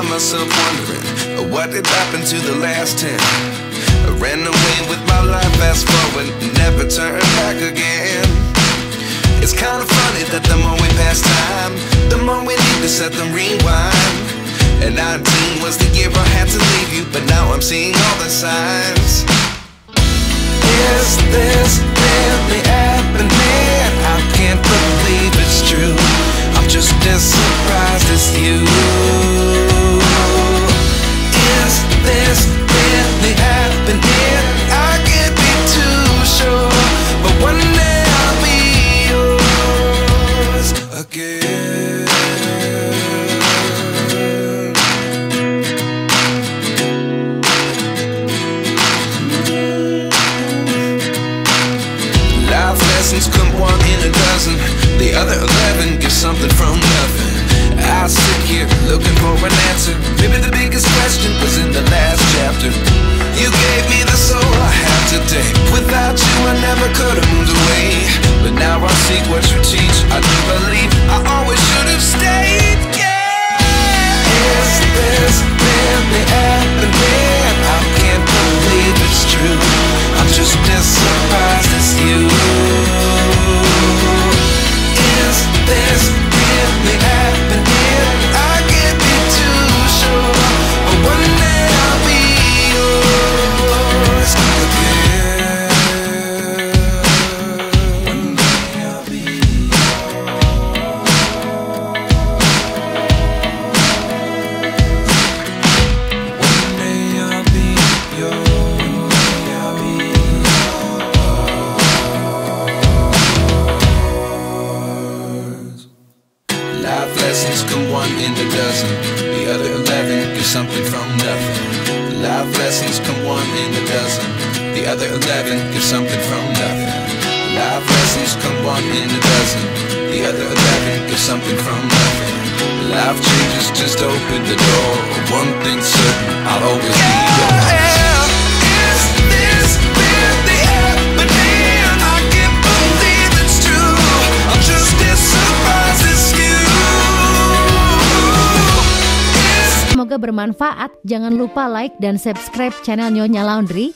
find myself wondering, what did happen to the last 10? I ran away with my life, fast forward, never turn back again. It's kind of funny that the more we pass time, the more we need to set them rewind. And 19 was the year I had to leave you, but now I'm seeing all the signs. Is this really happening? I can't believe it's true. I'm just as surprised as you. Is this really happening? I can't be too sure, but one day I'll be yours again. Life lessons come one in a dozen, the other 11 give something from nothing. I sit here looking for an answer. Maybe the biggest question was in the last chapter. You gave me the soul I have today. Without you I never could have moved away. But now I seek what you teach. I do believe I always should have stayed. Yeah. Is this really happening? I can't believe it's true. I'm just as surprised as you. Is this really happening? I can't be too sure, but one day I'll be yours again. One day I'll be yours. One day I'll be yours. I'll be yours. Life lessons come one in a dozen, the other 11 give something from nothing. Life lessons come one in a dozen, the other 11 give something from nothing. Life lessons come one in a dozen, the other 11 give something from nothing. Life changes just open the door. One thing's certain, I'll always be yours. Is this really happening? I can't believe it's true. I'm just as surprised as you. Semoga bermanfaat. Jangan lupa like dan subscribe channel Nyonya Laundry